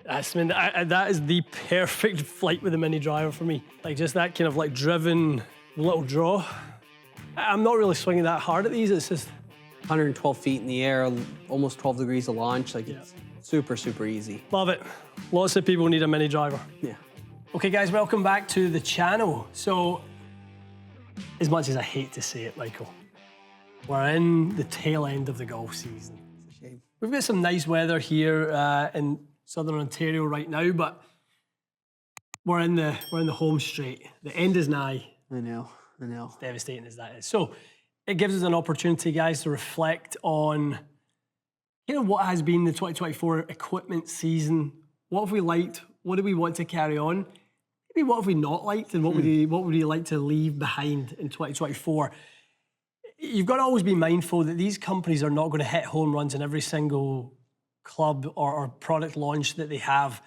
That is the perfect flight with a mini driver for me. Like just that kind of like driven little draw. I'm not really swinging that hard at these. It's just 112 feet in the air, almost 12 degrees of launch. Like it's super, super easy. Love it. Lots of people need a mini driver. Yeah. Okay guys, welcome back to the channel. So, as much as I hate to say it, Michael, we're in the tail end of the golf season. It's a shame. We've got some nice weather here in Southern Ontario right now, but we're in the home straight. The end is nigh. I know. As devastating as that is. So it gives us an opportunity, guys, to reflect on what has been the 2024 equipment season. What have we liked? What do we want to carry on? Maybe what have we not liked, and what would you like to leave behind in 2024? You've got to always be mindful that these companies are not going to hit home runs in every single club or product launch that they have,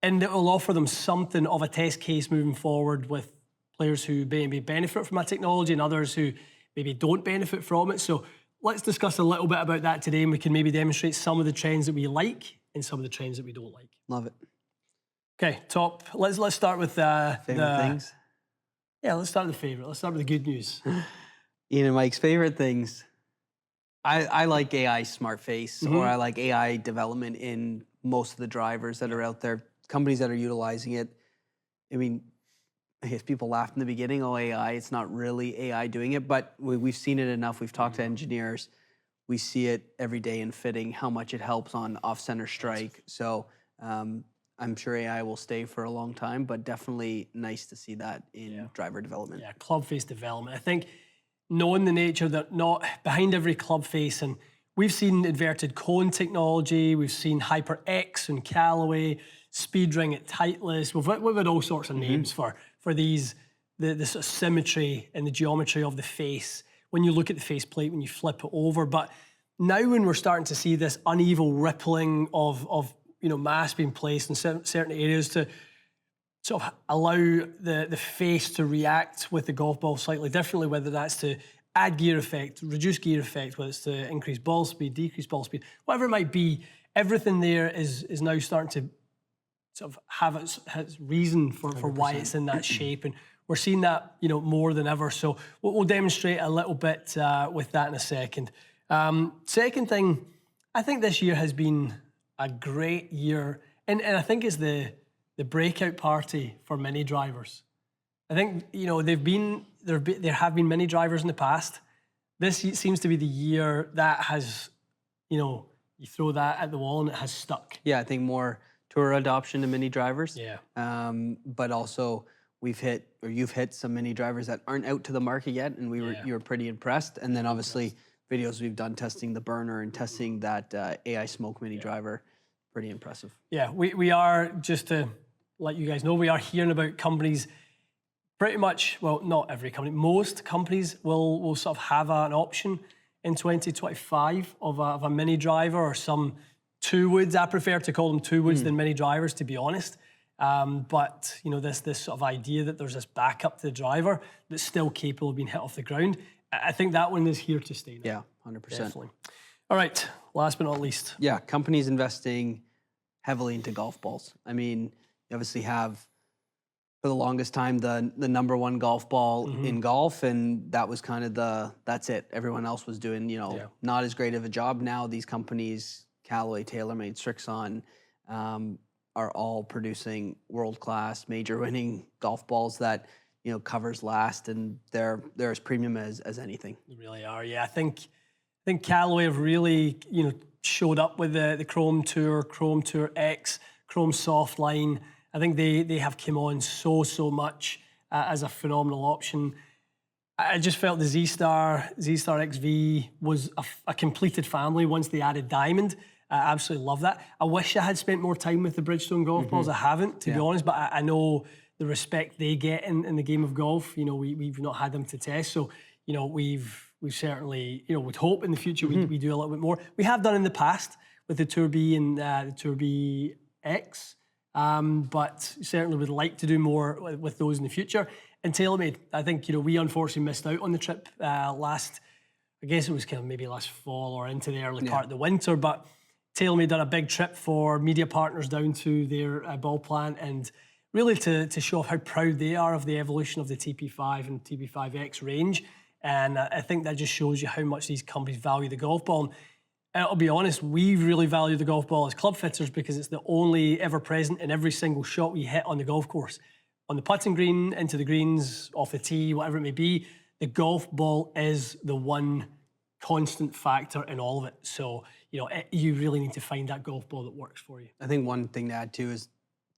and it will offer them something of a test case moving forward with players who maybe benefit from that technology and others who maybe don't benefit from it. So let's discuss a little bit about that today, and we can maybe demonstrate some of the trends that we like and some of the trends that we don't like. Love it. Okay, top. Let's start with favorite things. Yeah, let's start with the favorite. Let's start with the good news. Ian and Mike's favorite things. I like AI smart face, or I like AI development in most of the drivers that are out there. Companies that are utilizing it. I mean, I guess people laughed in the beginning, oh, AI, it's not really AI doing it, but we've seen it enough. We've talked to engineers. We see it every day in fitting, how much it helps on off-center strike. So I'm sure AI will stay for a long time, but definitely nice to see that in driver development. Yeah, club face development. I think knowing the nature that not behind every club face, and we've seen inverted cone technology, we've seen HyperX and Callaway, Speed Ring at Titleist. We've had all sorts of names for these, the sort of symmetry and the geometry of the face when you look at the faceplate, when you flip it over. But now when we're starting to see this uneven rippling of mass being placed in certain areas to sort of allow the face to react with the golf ball slightly differently, whether that's to add gear effect, reduce gear effect, whether it's to increase ball speed, decrease ball speed, whatever it might be, everything there is now starting to sort of have its reason for why it's in that shape, and we're seeing that more than ever. So we'll demonstrate a little bit with that in a second. Second thing, I think this year has been a great year, and I think it's the breakout party for mini drivers. I think there have been mini drivers in the past. This seems to be the year that has you throw that at the wall and it has stuck. Yeah, I think more tour adoption to mini drivers. Yeah. But also you've hit some mini drivers that aren't out to the market yet, and you were pretty impressed. And then obviously videos we've done testing the burner and testing that AI smoke mini driver, pretty impressive. Yeah, we are, just to let you guys know, we are hearing about companies pretty much, well, not every company, most companies will sort of have an option in 2025 of a mini driver, or some two woods. I prefer to call them two woods than mini drivers, to be honest. But this sort of idea that there's this backup to the driver that's still capable of being hit off the ground, I think that one is here to stay now. Yeah, 100%. Definitely. All right, last but not least. Yeah, companies investing heavily into golf balls. I mean, you obviously have, for the longest time, the number one golf ball in golf, and that was kind of that's it. Everyone else was doing, not as great of a job. Now these companies, Callaway, TaylorMade, Strixon, are all producing world-class, major-winning golf balls that, covers last, and they're as premium as anything. They really are, yeah. I think Callaway have really, showed up with the Chrome Tour X, Chrome Soft line. I think they have come on so much as a phenomenal option. I just felt the Z-Star XV was a completed family once they added Diamond. I absolutely love that. I wish I had spent more time with the Bridgestone golf balls. I haven't, to be honest, but I know the respect they get in the game of golf. We've not had them to test, so we've certainly would hope in the future we do a little bit more. We have done in the past with the Tour B and the Tour B X, but certainly would like to do more with those in the future. And TaylorMade, I think we unfortunately missed out on the trip last. I guess it was kind of maybe last fall or into the early part of the winter, but TaylorMade done a big trip for media partners down to their ball plant, and really to show off how proud they are of the evolution of the TP5 and TP5X range. And I think that just shows you how much these companies value the golf ball. And I'll be honest, we really value the golf ball as club fitters because it's the only ever present in every single shot we hit on the golf course. On the putting green, into the greens, off the tee, whatever it may be, the golf ball is the one constant factor in all of it. So, you really need to find that golf ball that works for you. I think one thing to add too is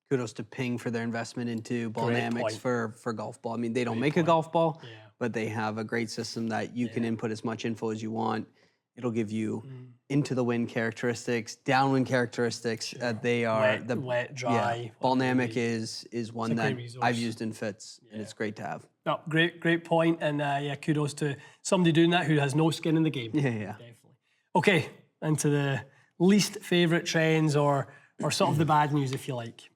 kudos to Ping for their investment into Ballnamics for golf ball. I mean, they don't make a golf ball, but they have a great system that you can input as much info as you want. It'll give you into the wind characteristics, downwind characteristics. They are wet, dry. Ballnamic is one that I've used in fits, and it's great to have. No, great point, and kudos to somebody doing that who has no skin in the game. Yeah, definitely. Okay, into the least favorite trends or sort of the bad news, if you like.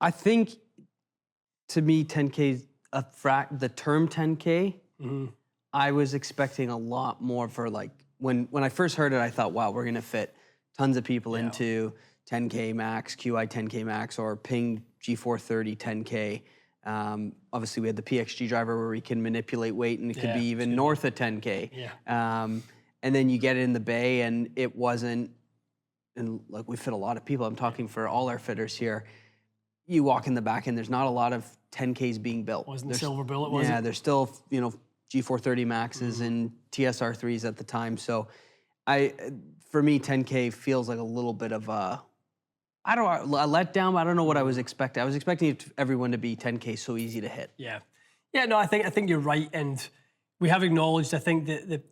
I think, to me, 10K the term 10K. I was expecting a lot more for like when I first heard it. I thought, wow, we're gonna fit tons of people into 10K max, QI 10K max, or Ping G430 10K. Obviously, we had the PXG driver where we can manipulate weight, and it could be even north of 10K. And then you get it in the bay, and it wasn't. And like we fit a lot of people. I'm talking for all our fitters here. You walk in the back, and there's not a lot of 10Ks being built. Wasn't the Silver Bullet? Was it? There's still G430 Maxes and TSR3s at the time. So for me, 10K feels like a little bit of a letdown. I don't know what I was expecting. I was expecting everyone to be 10K so easy to hit. No, I think you're right, and we have acknowledged. I think that the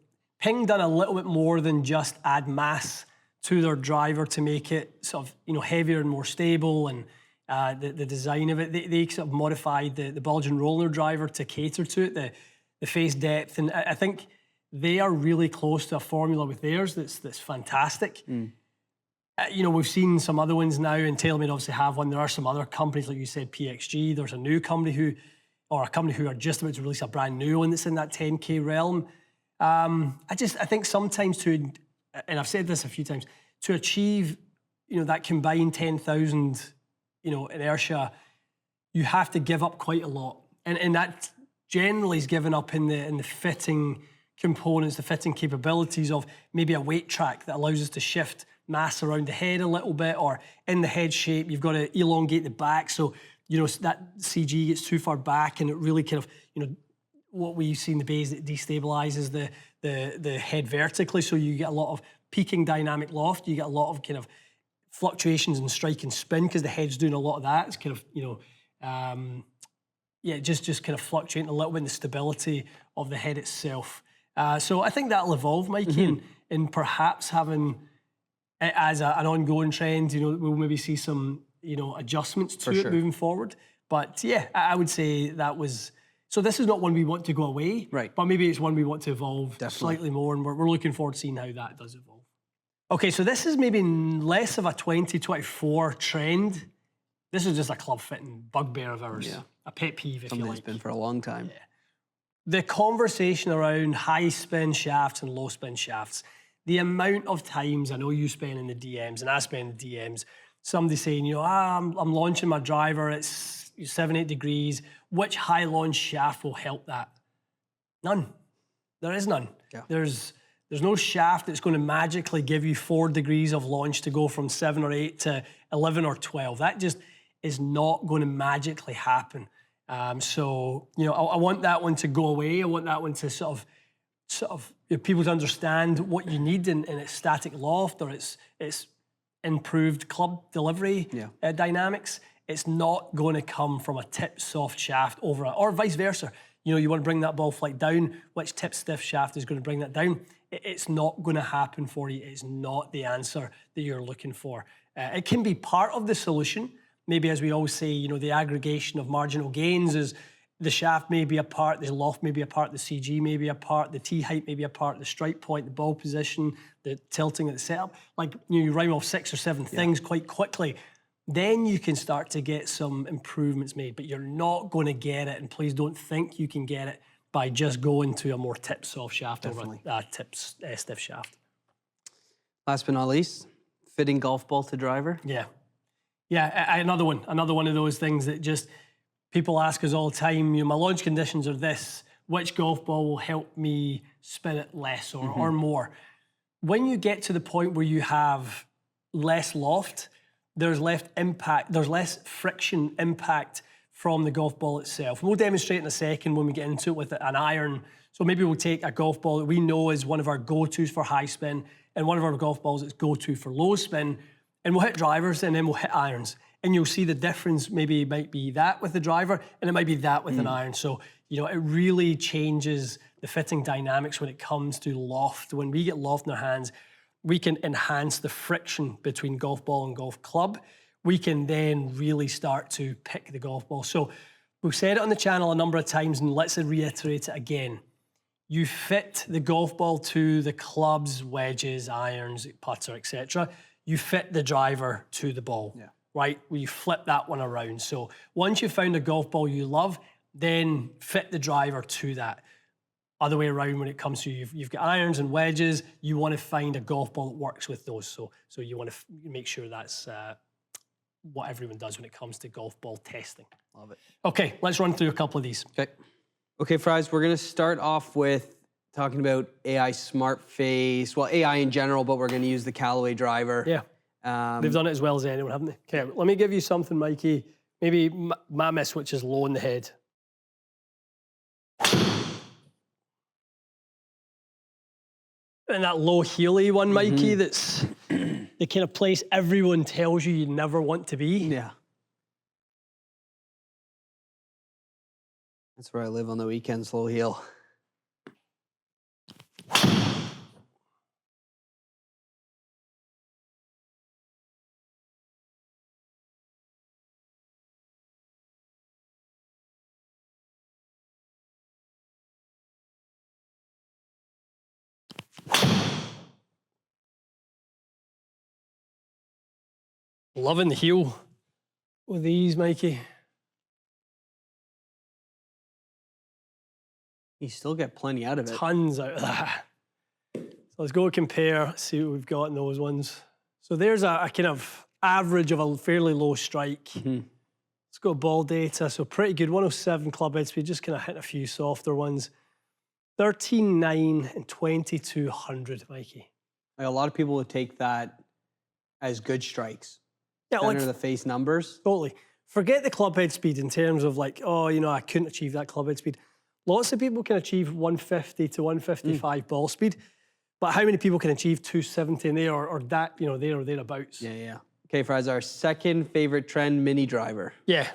Ping done a little bit more than just add mass to their driver to make it sort of heavier and more stable, and the design of it. They sort of modified the bulge and roller driver to cater to it. The face depth, and I think they are really close to a formula with theirs that's fantastic. We've seen some other ones now, and TaylorMade obviously have one. There are some other companies, like you said, PXG. There's a new company who are just about to release a brand new one that's in that 10K realm. I think sometimes and I've said this a few times, to achieve that combined 10,000 inertia, you have to give up quite a lot, and that generally is given up in the fitting components, the fitting capabilities of maybe a weight track that allows us to shift mass around the head a little bit, or in the head shape, you've got to elongate the back. So, that CG gets too far back, and it really kind of, what we see in the base, it destabilizes the head vertically. So you get a lot of peaking dynamic loft. You get a lot of kind of fluctuations in strike and spin because the head's doing a lot of that. It's kind of, just kind of fluctuating a little bit in the stability of the head itself. So I think that'll evolve, Mikey, and perhaps having it as an ongoing trend, we'll maybe see some, adjustments to it moving forward. But I would say that was, so this is not one we want to go away, right? But maybe it's one we want to evolve slightly more, and we're looking forward to seeing how that does evolve. Okay, so this is maybe less of a 2024 trend. This is just a club fitting bugbear of ours, a pet peeve, if you like. Something that's been for a long time. The conversation around high spin shafts and low spin shafts, the amount of times I know you spend in the DMs and I spend in the DMs, somebody saying, I'm launching my driver, it's 7-8 degrees, which high launch shaft will help that? None. There is none. Yeah. There's no shaft that's going to magically give you 4 degrees of launch to go from 7 or 8 to 11 or 12. That just is not going to magically happen. So, I want that one to go away. I want that one to sort of people to understand what you need in its static loft or its improved club delivery dynamics. It's not going to come from a tip soft shaft or vice versa. You want to bring that ball flight down, which tip stiff shaft is going to bring that down? It's not going to happen for you. It's not the answer that you're looking for. It can be part of the solution. Maybe, as we always say, the aggregation of marginal gains is the shaft may be a part, the loft may be a part, the CG may be a part, the tee height may be a part, the strike point, the ball position, the tilting at the setup. Like, you rhyme off 6 or 7 things quite quickly. Then you can start to get some improvements made, but you're not going to get it, and please don't think you can get it by just going to a more tip soft shaft over a tip stiff shaft. Last but not least, Fitting golf ball to driver? Yeah. Yeah, another one of those things that just people ask us all the time, my launch conditions are this, which golf ball will help me spin it less or more? When you get to the point where you have less loft, there's less friction impact from the golf ball itself. We'll demonstrate in a second when we get into it with an iron. So maybe we'll take a golf ball that we know is one of our go-tos for high spin and one of our golf balls that's go-to for low spin, and we'll hit drivers and then we'll hit irons. And you'll see the difference maybe might be that with the driver and it might be that with an iron. So, it really changes the fitting dynamics when it comes to loft. When we get loft in our hands, we can enhance the friction between golf ball and golf club. We can then really start to pick the golf ball. So we've said it on the channel a number of times and let's reiterate it again. You fit the golf ball to the clubs, wedges, irons, putter, etc. You fit the driver to the ball, right? You flip that one around. So once you've found a golf ball you love, then fit the driver to that. Other way around when it comes to you've got irons and wedges, you want to find a golf ball that works with those. So you want to make sure that's what everyone does when it comes to golf ball testing. Love it. Okay, let's run through a couple of these. Okay, Fries, we're going to start off with talking about AI Smart Face. Well, AI in general, but we're going to use the Callaway driver. Yeah, they've done it as well as anyone, haven't they? Okay, let me give you something, Mikey. Maybe my miss, which is low in the head. And that low heely one, Mikey, that's the kind of place everyone tells you never want to be. Yeah. That's where I live on the weekends, low heel. Loving the heel with these, Mikey. You still get plenty out of it. Tons out of that. So let's go compare, see what we've got in those ones. So there's a kind of average of a fairly low strike. Let's go ball data. So pretty good, 107 club head speed, just kind of hitting a few softer ones. 13.9 and 2200, Mikey. Like a lot of people would take that as good strikes. Yeah, Center of the face numbers. Totally. Forget the club head speed in terms of like, oh, I couldn't achieve that club head speed. Lots of people can achieve 150 to 155 ball speed, but how many people can achieve 270 in there or that, there or thereabouts? Yeah. Okay, Fries, our second favorite trend, mini driver. Yeah.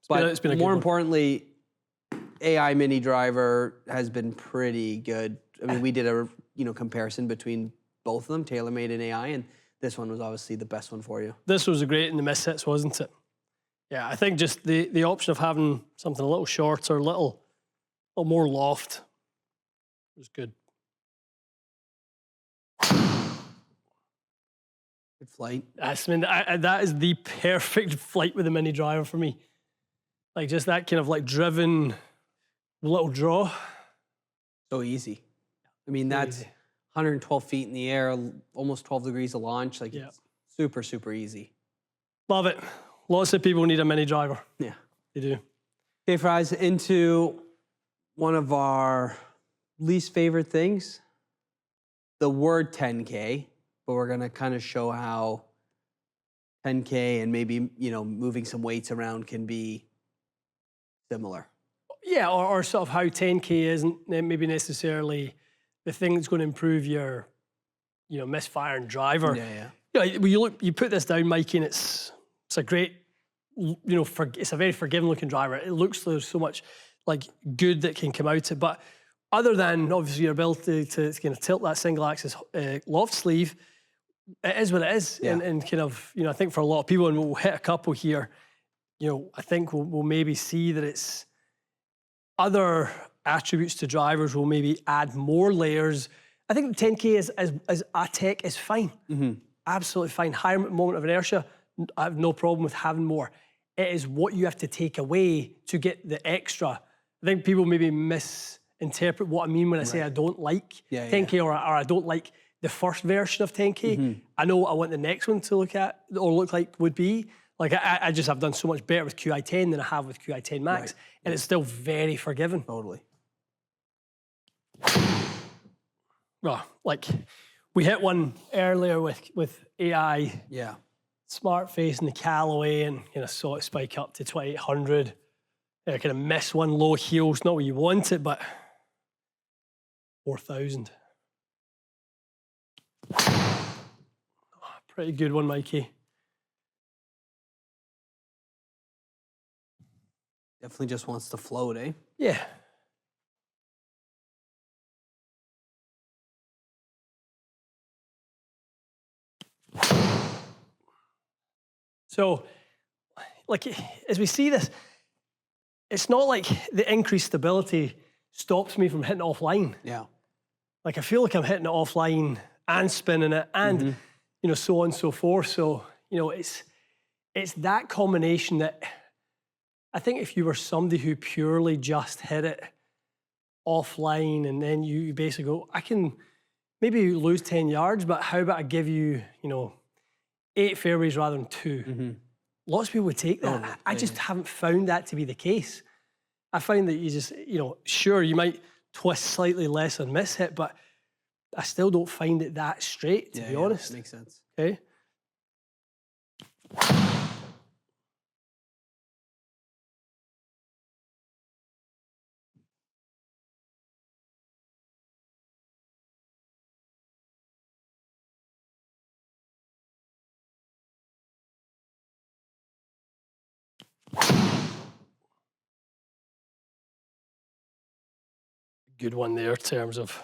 It's been a more good importantly, AI mini driver has been pretty good. I mean, we did a comparison between both of them, TaylorMade and AI, and this one was obviously the best one for you. This was great in the mishits, wasn't it? Yeah, I think just the option of having something a little shorter, a little more loft was good. Good flight. That is the perfect flight with a mini driver for me. Like just that kind of like driven little draw. So easy. I mean, that's 112 feet in the air, almost 12 degrees of launch. Like it's super, super easy. Love it. Lots of people need a mini driver. Yeah. They do. Okay, Fries, into one of our least favorite things, the word 10K, but we're going to kind of show how 10K and maybe, moving some weights around can be similar. Yeah, or sort of how 10K isn't maybe necessarily the thing that's going to improve your, misfiring driver. Yeah. You put this down, Mikey, and it's a great, it's a very forgiving looking driver. It looks like there's so much like good that can come out of it. But other than obviously your ability to kind of tilt that single axis loft sleeve, it is what it is. Yeah. And kind of, I think for a lot of people, and we'll hit a couple here, I think we'll maybe see that it's other attributes to drivers will maybe add more layers. I think 10K as a tech is fine. Absolutely fine. Higher moment of inertia, I have no problem with having more. It is what you have to take away to get the extra. I think people maybe misinterpret what I mean when I say I don't like 10K or I don't like the first version of 10K. I know what I want the next one to look at or look like would be. Like I just have done so much better with QI10 than I have with QI10 Max, and it's still very forgiving. Totally. Well, like we hit one earlier with AI Yeah. smart face and the Callaway, and saw it spike up to 2800. I kind of miss one low heels, not where you want it, but 4,000. Pretty good one, Mikey. Definitely just wants to float, eh? Yeah. So, like, as we see this, it's not like the increased stability stops me from hitting it offline. Yeah. Like, I feel like I'm hitting it offline and spinning it and, so on and so forth. So, it's that combination that I think if you were somebody who purely just hit it offline and then you basically go, I can maybe lose 10 yards, but how about I give you, 8 fairways rather than 2? Lots of people would take that. I just haven't found that to be the case. I find that you just, sure, you might twist slightly less on miss hit, but I still don't find it that straight, to be honest. Makes sense. Okay. Good one there in terms of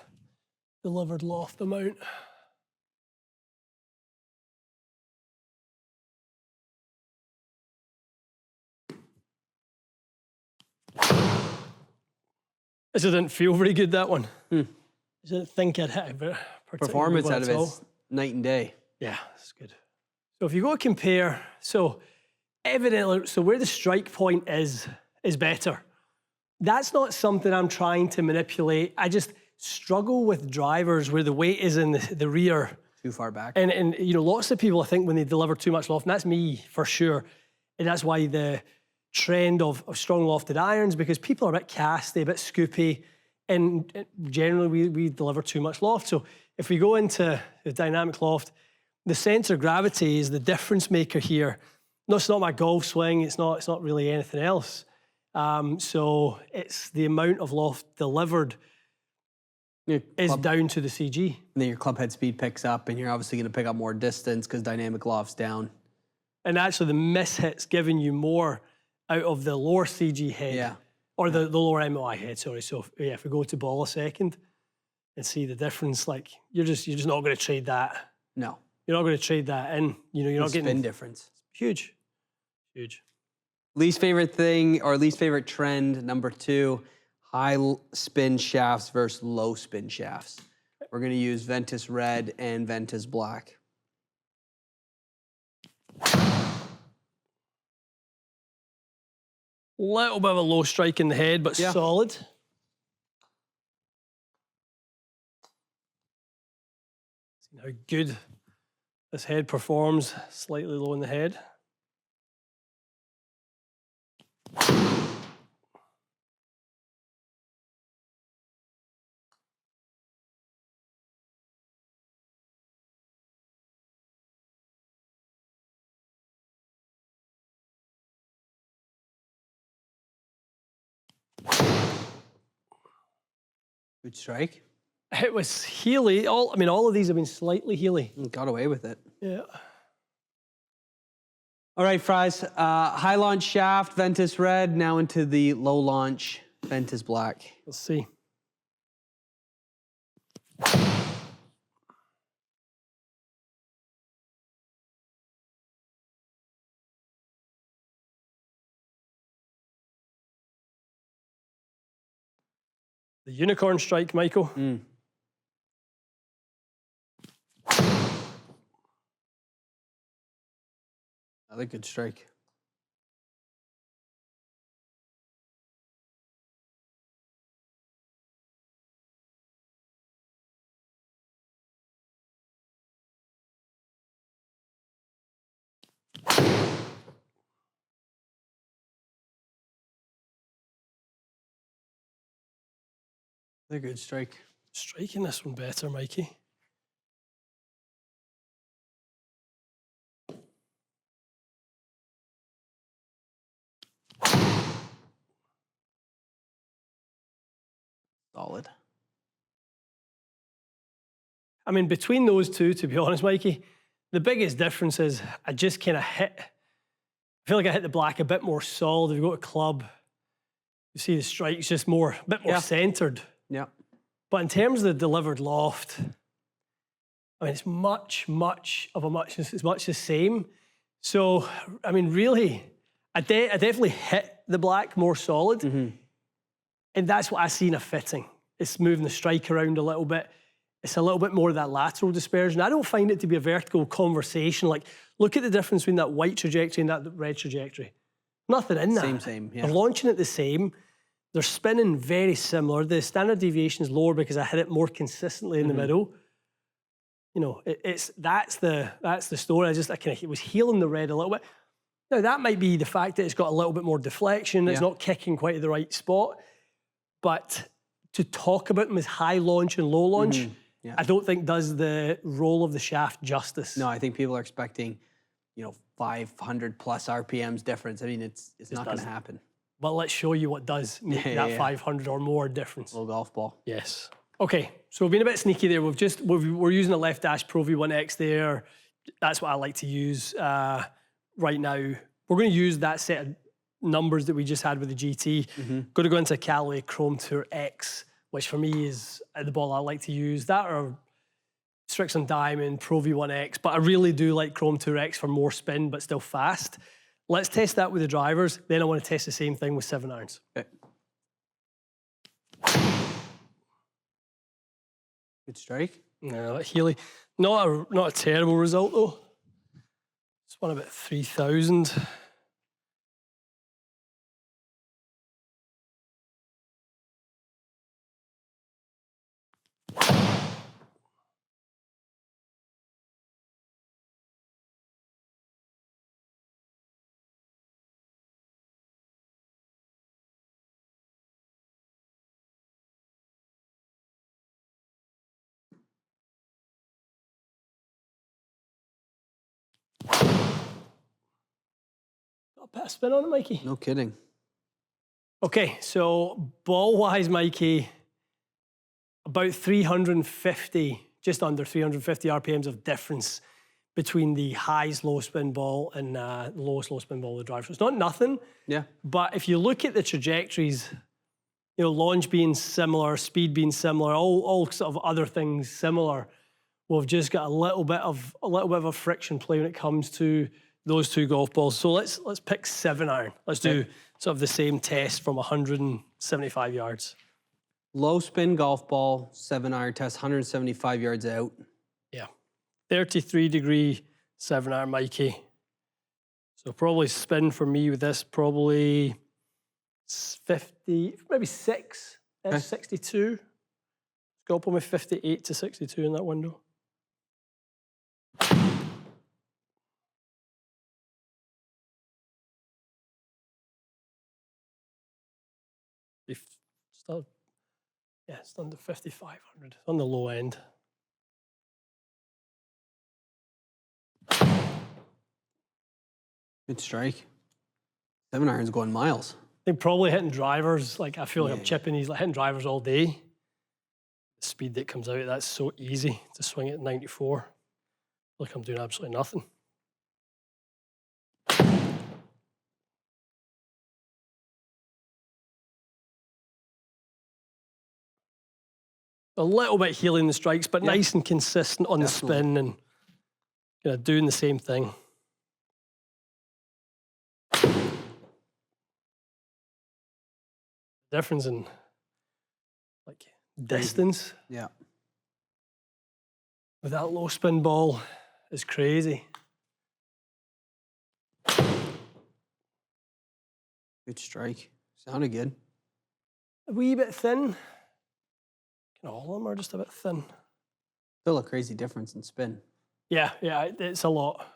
delivered loft amount. This didn't feel very good, that one. I didn't think I'd hit a Performance out of it's night and day. Yeah, that's good. So if you go to compare, so evidently, so where the strike point is better. That's not something I'm trying to manipulate. I just struggle with drivers where the weight is in the rear. Too far back. And lots of people, I think, when they deliver too much loft, and that's me for sure, and that's why the trend of strong lofted irons, because people are a bit casty, a bit scoopy, and generally we deliver too much loft. So if we go into the dynamic loft, the center of gravity is the difference maker here. No, it's not my golf swing. It's not really anything else. So it's the amount of loft delivered is down to the CG. And then your club head speed picks up, and you're obviously going to pick up more distance because dynamic loft's down. And actually, the miss hit's giving you more out of the lower CG head, or the lower MOI head. Sorry. So if we go to ball a second and see the difference, like you're just not going to trade that. No, you're not going to trade that in. You're not getting spin difference. Huge. Least favorite thing or least favorite trend number 2: high spin shafts versus low spin shafts. We're going to use Ventus Red and Ventus Black. Little bit of a low strike in the head, but solid. See how good this head performs. Slightly low in the head. Good strike. It was heely. All of these have been slightly heely. Got away with it. Yeah. All right, Fries. High launch shaft, Ventus Red. Now into the low launch, Ventus Black. Let's see. The unicorn strike, Michael. Another good strike. A good strike. Striking this one better, Mikey. Solid. I mean, between those two, to be honest, Mikey, the biggest difference is I just kind of I feel like I hit the black a bit more solid. If you go to club, you see the strike's just a bit more centered. Yeah. But in terms of the delivered loft, I mean, it's much the same. So, I mean, really, I definitely hit the black more solid. And that's what I see in a fitting. It's moving the strike around a little bit. It's a little bit more of that lateral dispersion. I don't find it to be a vertical conversation. Like, look at the difference between that white trajectory and that red trajectory. Nothing in that. Same, yeah. They're launching it the same. They're spinning very similar. The standard deviation is lower because I hit it more consistently in the middle. You know, that's the story. I kind of was healing the red a little bit. Now, that might be the fact that it's got a little bit more deflection. It's not kicking quite at the right spot. But to talk about them as high launch and low launch, I don't think does the roll of the shaft justice. No, I think people are expecting, 500 plus RPMs difference. I mean, it's not going to happen. But let's show you what does make that 500 or more difference. Little golf ball. Yes. Okay, so we've been a bit sneaky there. We're using a left dash Pro V1X there. That's what I like to use right now. We're going to use that set of numbers that we just had with the GT. Going to go into Callaway Chrome Tour X, which for me is the ball I like to use. That or Strixon Diamond, Pro V1X, but I really do like Chrome Tour X for more spin, but still fast. Let's test that with the drivers. Then I want to test the same thing with 7 irons. Okay. Good strike. No, Healy, not a terrible result though. It's won about 3,000. Got a bit of spin on it, Mikey. No kidding. Okay, so ball-wise, Mikey, about 350, just under 350 RPMs of difference between the highest low spin ball and the lowest low spin ball of the driver. So it's not nothing. Yeah. But if you look at the trajectories, launch being similar, speed being similar, all sort of other things similar, we've just got a little bit of a friction play when it comes to those two golf balls. So let's pick 7 iron. Let's do sort of the same test from 175 yards. Low spin golf ball, 7 iron test, 175 yards out. Yeah. 33-degree 7 iron, Mikey. So probably spin for me with this, probably 50, maybe 6, 62. Let's go up on my 58 to 62 in that window. It's under 5,500. On the low end. Good strike. 7 iron's going miles. I think probably hitting drivers, like I feel like I'm chipping these, like hitting drivers all day. The speed that comes out, that's so easy to swing at 94. Like I'm doing absolutely nothing. A little bit healing the strikes, but nice and consistent on the spin and doing the same thing. Difference in like distance. Yeah. With that low spin ball is crazy. Good strike. Sounded good. A wee bit thin. All of them are just a bit thin. Still a crazy difference in spin. Yeah, it's a lot.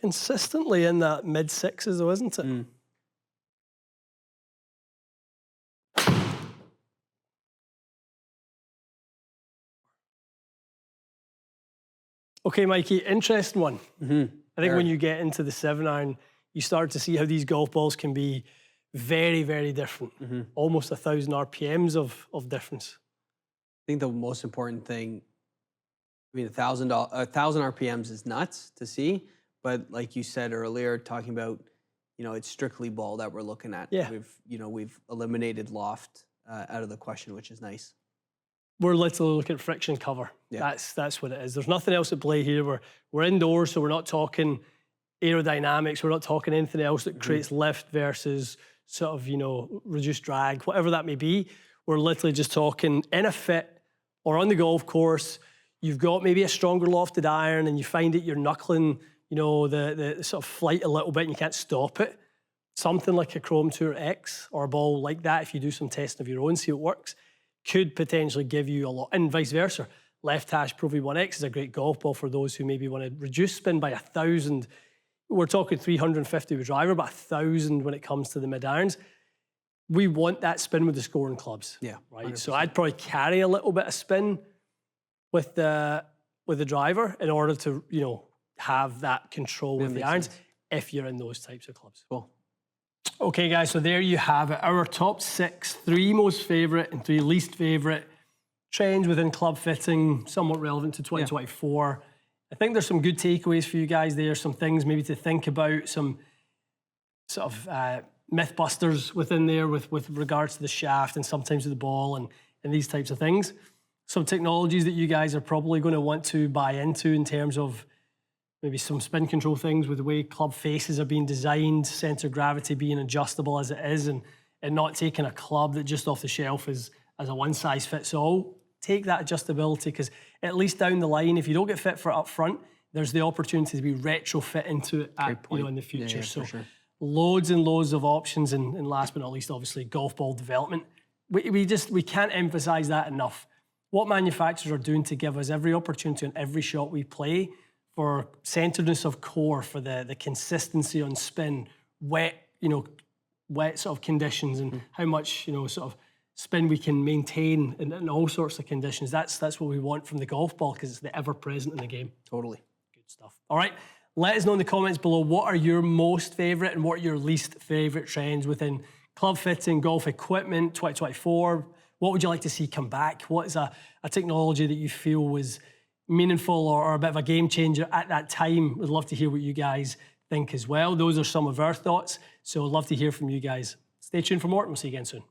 consistently in that mid-6s though, isn't it? Okay, Mikey, interesting one. I think when you get into the 7-iron, you start to see how these golf balls can be very, very different. Almost 1,000 RPMs of difference. I think the most important thing, I mean, 1,000 RPMs is nuts to see, but like you said earlier, talking about, you know, it's strictly ball that we're looking at. Yeah. We've eliminated loft out of the question, which is nice. We're literally looking at friction cover. Yeah. That's what it is. There's nothing else at play here. We're indoors, so we're not talking aerodynamics. We're not talking anything else that creates lift versus sort of, you know, reduced drag, whatever that may be. We're literally just talking in a fit or on the golf course. You've got maybe a stronger lofted iron and you find that you're knuckling, you know, the sort of flight a little bit and you can't stop it. Something like a Chrome Tour X or a ball like that, if you do some testing of your own, see what works, could potentially give you a lot, and vice versa. Left hash Pro V1X is a great golf ball for those who maybe want to reduce spin by 1,000. We're talking 350 with driver, but 1,000 when it comes to the mid-irons. We want that spin with the scoring clubs. Yeah, right. 100%. So I'd probably carry a little bit of spin with the driver in order to, you know, have that control with the irons if you're in those types of clubs. Cool. Okay, guys, so there you have it. Our top 6, 3 most favourite and 3 least favourite trends within club fitting, somewhat relevant to 2024. Yeah. I think there's some good takeaways for you guys there, some things maybe to think about, some sort of myth busters within there with regards to the shaft and sometimes to the ball and these types of things. Some technologies that you guys are probably going to want to buy into in terms of maybe some spin control things with the way club faces are being designed, center of gravity being adjustable as it is, and not taking a club that just off the shelf is as a one-size-fits-all. Take that adjustability, because at least down the line, if you don't get fit for it up front, there's the opportunity to be retrofit into it in the future. Yeah, so sure. Loads and loads of options, and last but not least, obviously, golf ball development. We can't emphasize that enough. What manufacturers are doing to give us every opportunity on every shot we play for centeredness of core, for the consistency on spin, wet sort of conditions, and how much, you know, sort of spin we can maintain in all sorts of conditions. That's what we want from the golf ball, because it's the ever-present in the game. Totally. Good stuff. All right, let us know in the comments below, what are your most favourite and what are your least favourite trends within club fitting, golf equipment, 2024? What would you like to see come back? What is a technology that you feel was meaningful or a bit of a game changer at that time? We'd love to hear what you guys think as well. Those are some of our thoughts, so I'd love to hear from you guys. Stay tuned for more, and we'll see you again soon.